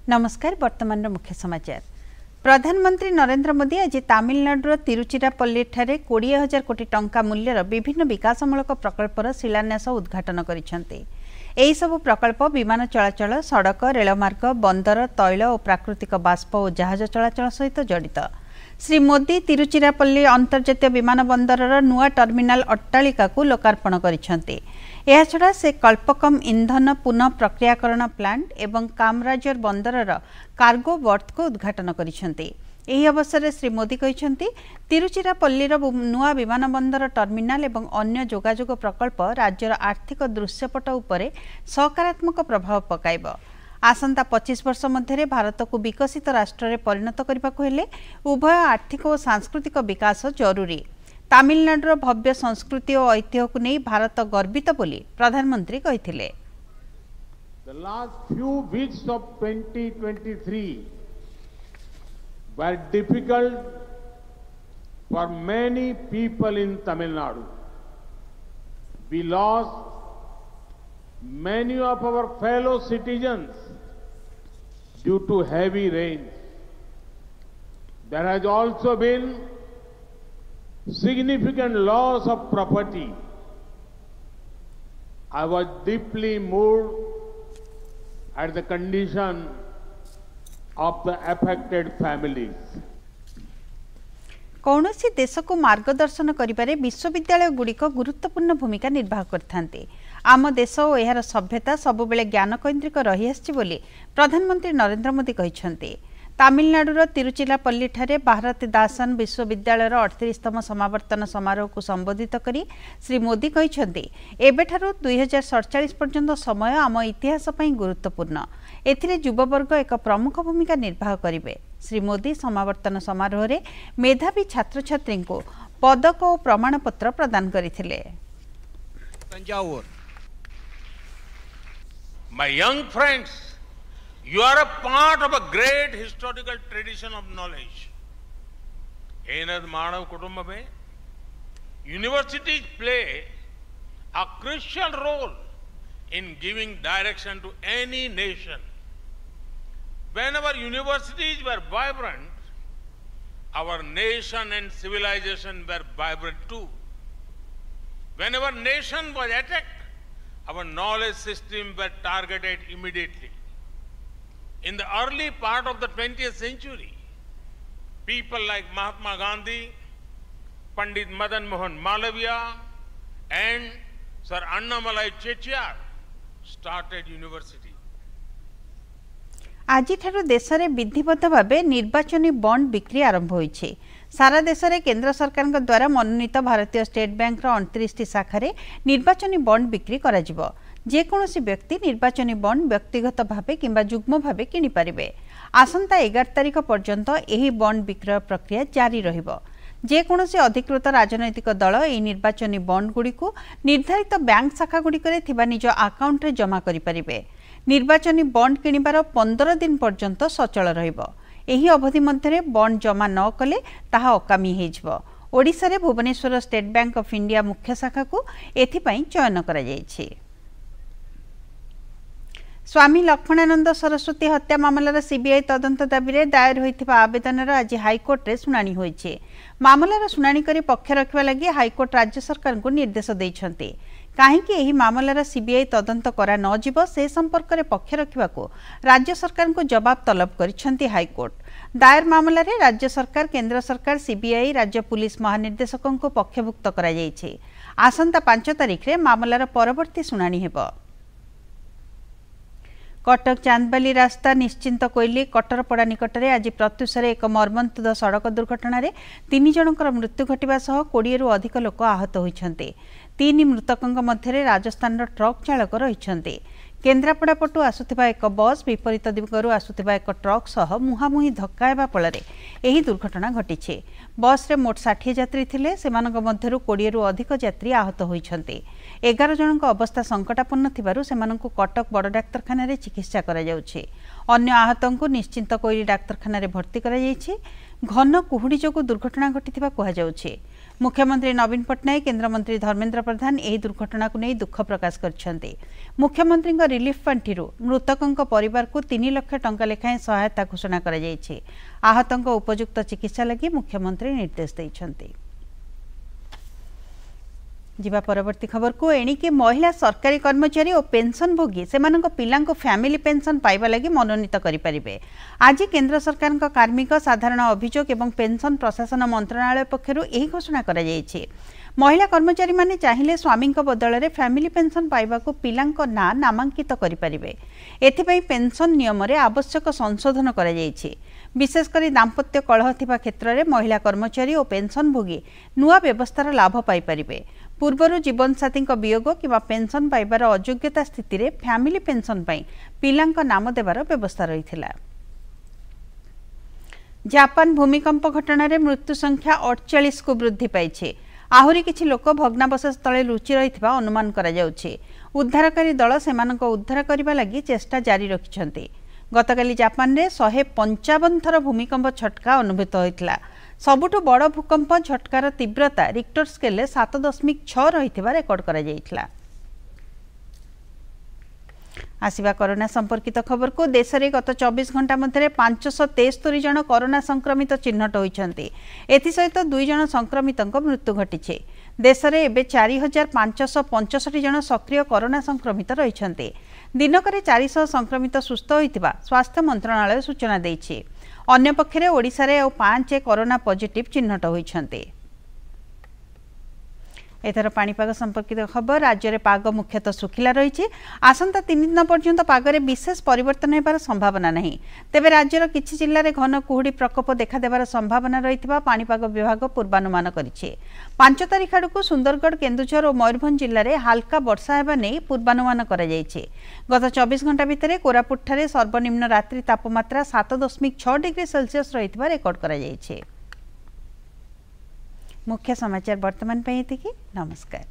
नमस्कार। वर्तमान मुख्य समाचार। प्रधानमंत्री नरेंद्र मोदी आज तमिलनाडुर तिरुचिरापल्ली ठारे 20,000 कोटी टंका मूल्यर विभिन्न विकासमूलक प्रकल्पर शिलान्यास उद्घाटन करिसेंते। एही सबु प्रकल्प विमान चलाचल, सड़क, रेलमार्ग, बंदर, तैल और प्राकृतिक बाष्प और जहाज चलाचल सहित जड़ित। श्री मोदी तिरुचिरापल्ली अंतर्जातीय विमान बंदरर नुआ टर्मिनाल अट्टालिका को लोकार्पण करिसेंते। एहाछड़ा से कल्पकम इंधन पुनः प्रक्रियाकरण प्लांट एवं कामराजर बंदरर कार्गो बर्थ को उद्घाटन करिसेंते। एही अवसर में श्री मोदी कहिसेंते तिरुचिरापल्लीर नुआ विमान बंदर टर्मिनाल एवं अन्य जोगाजोग प्रकल्प राज्यर आर्थिक दृश्यपट उपरे सकारात्मक प्रभाव पकाइब। आसंता 25 वर्ष मध्य भारत को विकसित राष्ट्र में परिणत करने को हेले उभय आर्थिक और सांस्कृतिक विकास जरूरी। तमिलनाडुर भव्य संस्कृति और ऐतिह्य को नहीं भारत गर्वित बोली प्रधानमंत्री कहिथिले। The last few weeks of 2023 were difficult for many people in Tamil Nadu. We lost many of our fellow citizens due to heavy rains. There has also been significant loss of property. I was deeply moved at the condition of the affected families. कौनसी देश को मार्गदर्शन करिबारे विश्वविद्यालय गुड़िक गुरुत्वपूर्ण भूमिका निर्वाह करथांते। आम देश और यार सभ्यता सबुबेले ज्ञान केन्द्रिक रही आछि बोली प्रधानमंत्री नरेंद्र मोदी कहिसेंते। तमिलनाडुर तिरुचिरापल्ली ठारे भारतीदासन विश्वविद्यालयर 38तम समावर्तन समारोह को संबोधित करी श्री मोदी कहिसेंते एबेठारु 2047 पर्यंत समय आम इतिहास पई गुरुत्वपूर्ण। एथिरे युववर्ग एक प्रमुख भूमिका निर्वाह करिवे। श्री मोदी समावर्तन समारोह रे मेधावी छात्र छात्री को पदक और प्रमाणपत्र प्रदान करिथिले। My young friends, you are a part of a great historical tradition of knowledge. एनद मानव कुटुंब में universities play a crucial role in giving direction to any nation. When our universities were vibrant, our nation and civilization were vibrant too. When our nation was attacked, our knowledge system were targeted immediately. In the early part of the 20th century, people like Mahatma Gandhi, Pandit Madan Mohan Malaviya, and Sir Annamalai Chettiar started university. आज देश में विधिवत भाव निर्वाचनी bond बिक्री आरंभ होइछे। सारा देश में केंद्र सरकार द्वारा मनोनीत भारतीय स्टेट बैंक 29 शाखा निर्वाचनी बॉन्ड बिक्री करा जिवो। जेकोसी व्यक्ति निर्वाचनी बॉन्ड व्यक्तिगत भाव किंबा जुग्म भाव किनि पारिबे। आसंता 11 तारिख पर्यंत एही बॉन्ड विक्रय प्रक्रिया जारी रहिबो। जेकोसी अधिकृत राजनैतिक दल एही निर्वाचनी बॉन्ड गुडी को निर्धारित बैंक शाखा गुडी थिबा निज अकाउंट रे जमा करि पारिबे। निर्वाचनी बॉन्ड किनिबार 15 दिन पर्यंत सचल रहिबो। एही अवधि मध्य बॉन्ड जमा न कले ताहा अकामी हेजिबो। ओडिशा रे Bhubaneswar state bank of India मुख्य शाखा को एथिपाई चयन करा जायछि। स्वामी लक्ष्मणानंद सरस्वती हत्या मामलार सीबीआई तदंत दाबी दायर होइथिबा आवेदनर आज हाईकोर्ट रे सुनानी होइछे। मामलार सुनानी करी पक्ष रखिबा लागि हाईकोर्ट राज्य सरकार को निर्देश दैछन्ते। काहेकि एही मामलार सीबीआई तदंत करा न जिवो से संपर्क रे पक्ष रखिबा को राज्य सरकार को जवाब तलब करिसन्ती हाईकोर्ट। दायर मामला रे राज्य सरकार, केंद्र सरकार, सीबीआई, राज्य पुलिस महानिर्देशकों को पक्षभुक्त करा जायछि। आसंता 5 तारिख रे मामलार परवर्ती सुनानी हेबो। कटक चांदबाली रास्ता निश्चिंत कोइली कटरपड़ा निकट में आज प्रत्युष एक मर्मन्तुद सड़क दुर्घटना 3 जनकर मृत्यु घटवा सह 20 रु अधिक लोक आहत होइछन्ते। 3 मृतकों मध्य राजस्थान ट्रक चालक रही। केन्द्रापड़ा पटु आसुथिबा एक बस विपरीत दिगरु आसुथिबा एक ट्रक सह मुहांमुही धक्का हेबा फଳରେ एही दुर्घटना घटिछे। बस रे मोट 60 यात्री थिले, सेमानक मध्यरु 20 रु अधिक यात्री आहत होइछन्ते। 11 जनक अवस्था संकटापन्न थिबारु सेमानकु कटक बड़ डाक्तरखाना रे चिकित्सा करा जाउछे। अन्य आहतंकु निश्चिंत कोइली डाक्तरखाना रे भर्ती करा जाइछे। घन कुहुडी जोगु दुर्घटना घटिथिबा कुहा जाउछे। मुख्यमंत्री नवीन पट्टनायक केन्द्रमंत्री धर्मेन्द्र प्रधान यह दुर्घटना को नहीं दुख प्रकाश करछन्ते। मुख्यमंत्री रिलीफ पांठि मृतकों परिवार को 3 लाख टंका लेखाएं सहायता घोषणा कर आहतों उपयुक्त चिकित्सा लगी मुख्यमंत्री निर्देश देइछन्ते। जिबा परवर्ती खबर को एणिके महिला सरकारी कर्मचारी और पेंशन भोगी से पिला फैमिली पेंशन पाइबा लगी मनोनीत करें। आज केंद्र सरकार कार्मिक साधारण अभियोग एवं पेंशन प्रशासन मंत्रणालय पक्षर यह घोषणा कर महिला कर्मचारी माने चाहिए स्वामी बदल में फैमिली पेंशन पाइबा पिला ना नामांकित करें। एथिपाई पेंशन नियम रे आवश्यक संशोधन कर विशेषकर दाम्पत्य कलह थिबा क्षेत्र में महिला कर्मचारी और पेंशन भोगी नुआ व्यवस्थार लाभ पाइपर। पूर्वर जीवनसाथी वियोग कि पेंशन पाइबार अयोग्यता स्थिति रे फैमिली पेंशन पाई पिला नाम देवार व्यवस्था रही। जापान भूमिकंप घटना रे मृत्यु संख्या 48 को वृद्धि पाई। आहुरी किछि लोक भग्नावशेष तले लुचि रही अनुमान करा जाउछि। उद्धारकारी दल सेमानक उद्धार करबा लागि चेष्टा जारी रखिछन्ति। गतकाली जापान रे 155 थर भूमिकंप झटका अनुभूत होइतिला। सबुठु बड़ भूकंप झटकार तीव्रता रिक्टर स्केल 7.6 रही रेकर्ड करा जाइतिला। आसिबा कोरोना संपर्कित खबर को देश में गत 24 घंटा मध्य 573 जन कोरोना संक्रमित चिन्हट होइछन्ति। एथिसहित 2 जन संक्रमितों मृत्यु घटी। देश में एवं 4565 जन सक्रिय कोरोना संक्रमित रही। दिनक 400 संक्रमित सुस्थ होइतिबा स्वास्थ्य मंत्रणालय सूचना देइछि। अन्य पक्षरे ओडिशा रे 5 कोरोना पॉजिटिव चिन्हट होइछन्ति। एथर पाणीपाग संपर्कित खबर राज्य में पाग मुख्यतः सुखिला रही। आसंता 3 दिन पर्यंत पागरे विशेष परिवर्तन होबार संभावना नहीं। तेबे राज्यर किछि जिल्ला रे घन कुहुड़ी प्रकोप देखा देबार संभावना रहितबा पाणीपाग विभाग पूर्वानुमान करिछि। 5 तारिख आडकु सुंदरगढ़ केन्दुझर और मयूरभंज जिल्ला रे हाल्का वर्षा हेबा नै पूर्वानुमान करा जायछि। गत 24 घंटा भितर कोरापुट ठारे सर्वनिम्न रात्रि तापमात्रा 7.6 डिग्री सेल्सियस रहितबा रेकर्ड करा जायछि। मुख्य समाचार वर्तमान नमस्कार।